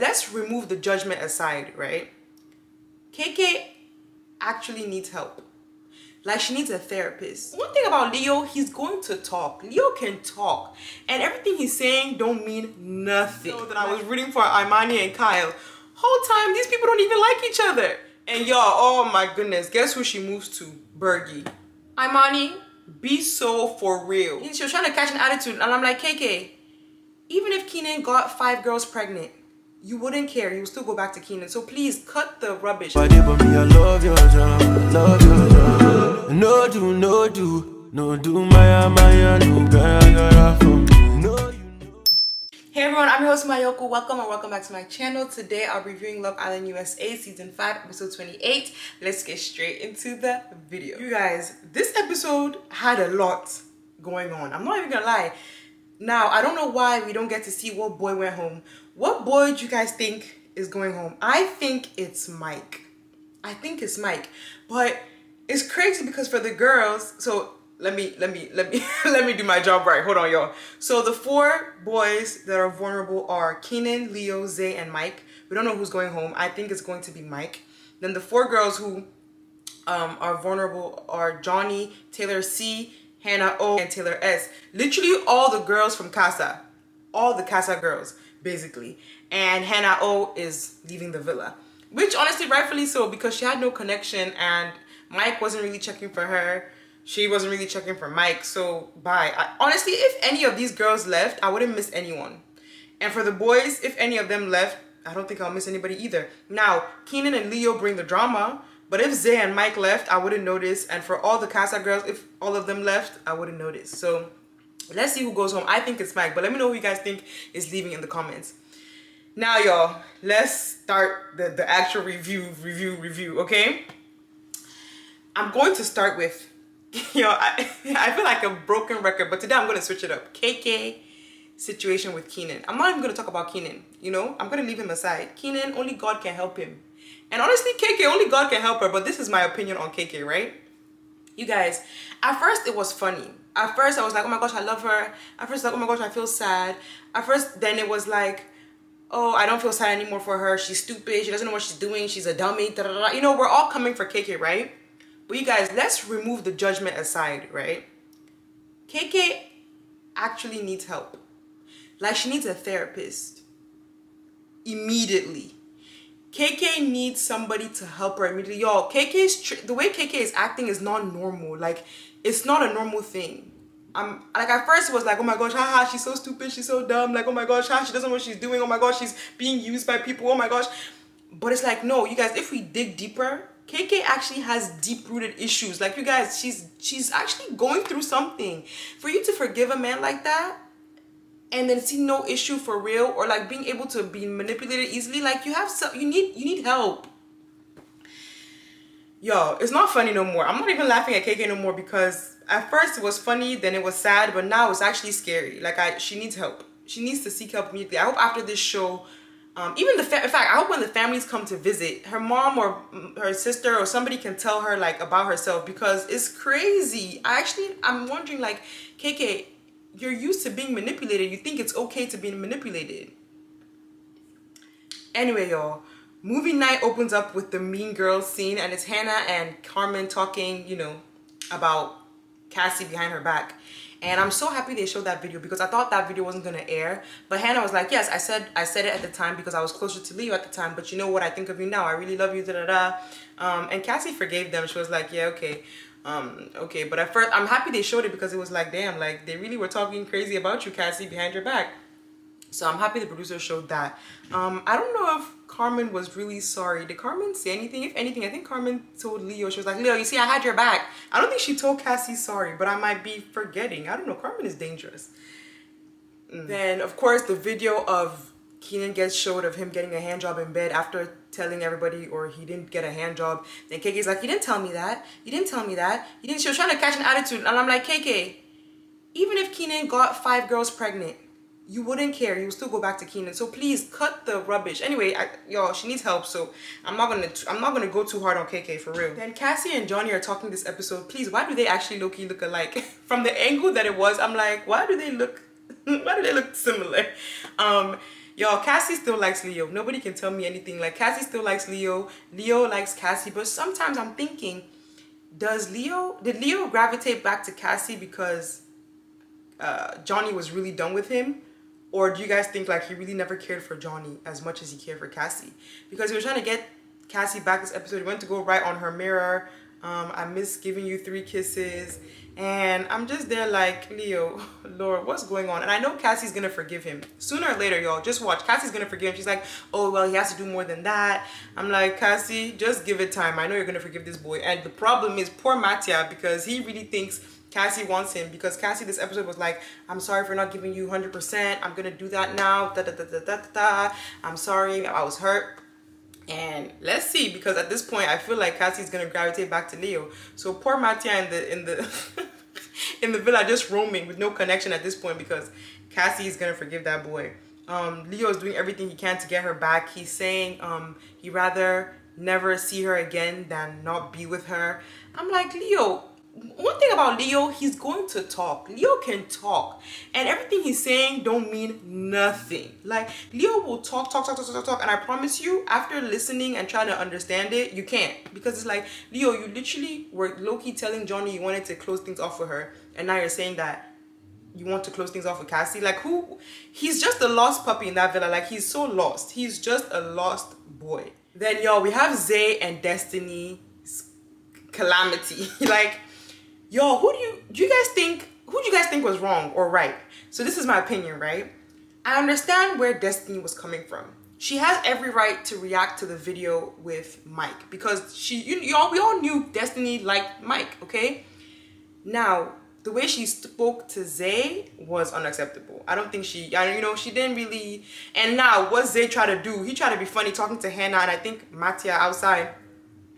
let's remove the judgment aside, right? KK actually needs help. Like, she needs a therapist. One thing about Leo, he's going to talk. Leo can talk. And everything he's saying don't mean nothing. So that I was rooting for Imani and Kyle. Whole time, these people don't even like each other. And y'all, oh my goodness, guess who she moves to? Bergie. Imani, be so for real. She was trying to catch an attitude. And I'm like, KK, even if Keenan got 5 girls pregnant, you wouldn't care. You would still go back to Keenan. So please cut the rubbish. I love your job, love your job. No do, Maya, no gara from no. Hey everyone, I'm your host Mayoko. Welcome and welcome back to my channel. Today I'll be reviewing Love Island USA Season 5, Episode 28. Let's get straight into the video. You guys, this episode had a lot going on. I'm not even gonna lie. Now, I don't know why we don't get to see what boy went home. What boy do you guys think is going home? I think it's Mike. I think it's Mike. But it's crazy because for the girls, so let me do my job right. Hold on, y'all. So the 4 boys that are vulnerable are Keenan, Leo, Zay, and Mike. We don't know who's going home. I think it's going to be Mike. Then the 4 girls who are vulnerable are Johnny, Taylor C, Hannah O, and Taylor S. Literally all the girls from Kassa. All the Kassa girls, basically. And Hannah O is leaving the villa. Which honestly, rightfully so, because she had no connection and Mike wasn't really checking for her. She wasn't really checking for Mike, so bye. Honestly, if any of these girls left, I wouldn't miss anyone. And for the boys, if any of them left, I don't think I'll miss anybody either. Now, Keenan and Leo bring the drama, but if Zay and Mike left, I wouldn't notice. And for all the Kassa girls, if all of them left, I wouldn't notice. So let's see who goes home. I think it's Mike, but let me know who you guys think is leaving in the comments. Now, y'all, let's start the actual review, okay? I'm going to start with, I feel like a broken record, but today I'm going to switch it up. KK situation with Keenan. I'm not even going to talk about Keenan, you know? I'm going to leave him aside. Keenan, only God can help him. And honestly, KK, only God can help her, but this is my opinion on KK, right? You guys, at first it was funny. At first I was like, oh my gosh, I love her. At first like, oh my gosh, I feel sad. At first, then it was like, oh, I don't feel sad anymore for her. She's stupid. She doesn't know what she's doing. She's a dummy. Da, da, da. You know, we're all coming for KK, right? But you guys, let's remove the judgment aside, right? KK actually needs help. Like, she needs a therapist. Immediately. KK needs somebody to help her immediately. Y'all, the way KK is acting is not normal. Like, it's not a normal thing. Like, at first it was like, oh my gosh, haha, she's so stupid, she's so dumb. Like, oh my gosh, she doesn't know what she's doing. Oh my gosh, she's being used by people. Oh my gosh. But it's like, no, you guys, if we dig deeper, KK actually has deep-rooted issues. Like, you guys, she's actually going through something. For you to forgive a man like that and then see no issue for real, or like being able to be manipulated easily, like, you need help. Yo, it's not funny no more. I'm not even laughing at KK no more, because at first it was funny, then it was sad, but now it's actually scary. Like, she needs help. She needs to seek help immediately. I hope after this show, even in fact, I hope when the families come to visit, her mom or her sister or somebody can tell her like about herself, because it's crazy. I'm wondering, like, KK, you're used to being manipulated. You think it's okay to be manipulated. Anyway, y'all, movie night opens up with the Mean Girls scene, and it's Hannah and Carmen talking, you know, about Kassy behind her back. And I'm so happy they showed that video, because I thought that video wasn't gonna air. But Hannah was like, yes, I said it at the time because I was closer to Leo at the time, but you know what I think of you now. I really love you, da-da-da. And Kassy forgave them. She was like, yeah, okay. Okay, but at first, I'm happy they showed it, because it was like, damn, like, they really were talking crazy about you, Kassy, behind your back. So I'm happy the producer showed that. I don't know if Carmen was really sorry. Did Carmen say anything? If anything, I think Carmen told Leo, she was like, Leo, you see, I had your back. I don't think she told Kassy sorry, but I might be forgetting. I don't know. Carmen is dangerous. Then, of course, the video of Keenan gets showed of him getting a hand job in bed after telling everybody, or he didn't get a hand job. Then KK's like, you didn't tell me that. You didn't tell me that. You didn't. She was trying to catch an attitude. And I'm like, KK, even if Keenan got 5 girls pregnant, you wouldn't care. You would still go back to Keenan. So please cut the rubbish. Anyway, y'all, she needs help. So I'm not gonna go too hard on KK, for real. Then Kassy and Johnny are talking this episode. Please, why do they actually low-key look alike? From the angle that it was, I'm like, why do they look similar? Y'all, Kassy still likes Leo. Nobody can tell me anything. Like, Kassy still likes Leo. Leo likes Kassy. But sometimes I'm thinking, did Leo gravitate back to Kassy because Johnny was really done with him? Or do you guys think like he really never cared for Johnny as much as he cared for Kassy? Because he was trying to get Kassy back this episode. He went to go write on her mirror, I miss giving you 3 kisses. And I'm just there like, Leo, Lord, what's going on? And I know Kassy's gonna forgive him. Sooner or later, y'all, just watch. Kassy's gonna forgive him. She's like, oh, well, he has to do more than that. I'm like, Kassy, just give it time. I know you're gonna forgive this boy. And the problem is poor Mattia, because he really thinks Kassy wants him, because Kassy this episode was like, I'm sorry for not giving you 100%. I'm gonna do that now. Da, da, da, da, da, da. I'm sorry, I was hurt. And let's see, because at this point I feel like Kassy's gonna gravitate back to Leo. So poor Mattia in the in the villa just roaming with no connection at this point, because Kassy is gonna forgive that boy. Leo is doing everything he can to get her back. He's saying he'd rather never see her again than not be with her. I'm like, Leo, one thing about Leo, he's going to talk. Leo can talk, and everything he's saying don't mean nothing. Like, Leo will talk, and I promise you, after listening and trying to understand it, you can't, because it's like, Leo, you literally were low-key telling Johnny you wanted to close things off with her, and now you're saying that you want to close things off with Kassy. Like, who? He's just a lost puppy in that villa. Like, he's so lost. He's just a lost boy. Then, y'all, we have Zay and Destiny's calamity. Like, yo, who do you guys think was wrong or right? So this is my opinion, right? I understand where Destiny was coming from. She has every right to react to the video with Mike, because we all knew Destiny liked Mike, okay? Now, the way she spoke to Zay was unacceptable. I don't think she didn't really. And now, what Zay tried to do, he tried to be funny talking to Hannah, and I think Mattia outside,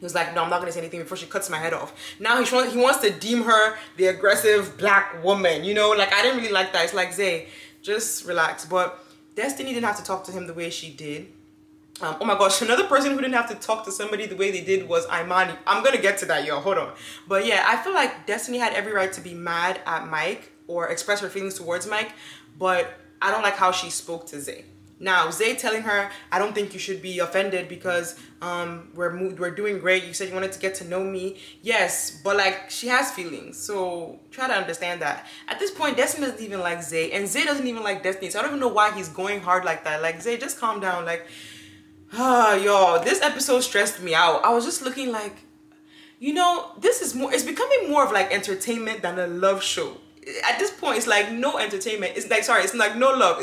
he was like, no, I'm not gonna say anything before she cuts my head off. Now he wants to deem her the aggressive black woman, you know? Like, I didn't really like that. It's like, Zay, just relax. But Destiny didn't have to talk to him the way she did. Oh my gosh, another person who didn't have to talk to somebody the way they did was Imani. I'm gonna get to that, y'all, hold on. But yeah, I feel like Destiny had every right to be mad at Mike or express her feelings towards Mike, but I don't like how she spoke to Zay. Now, Zay telling her, I don't think you should be offended because we're doing great. You said you wanted to get to know me. Yes, but like, she has feelings. So try to understand that. At this point, Destiny doesn't even like Zay, and Zay doesn't even like Destiny. So I don't even know why he's going hard like that. Like, Zay, just calm down. Like, y'all, this episode stressed me out. I was just looking like, you know, it's becoming more of like entertainment than a love show. At this point, it's like no entertainment. It's like, sorry, it's like no love.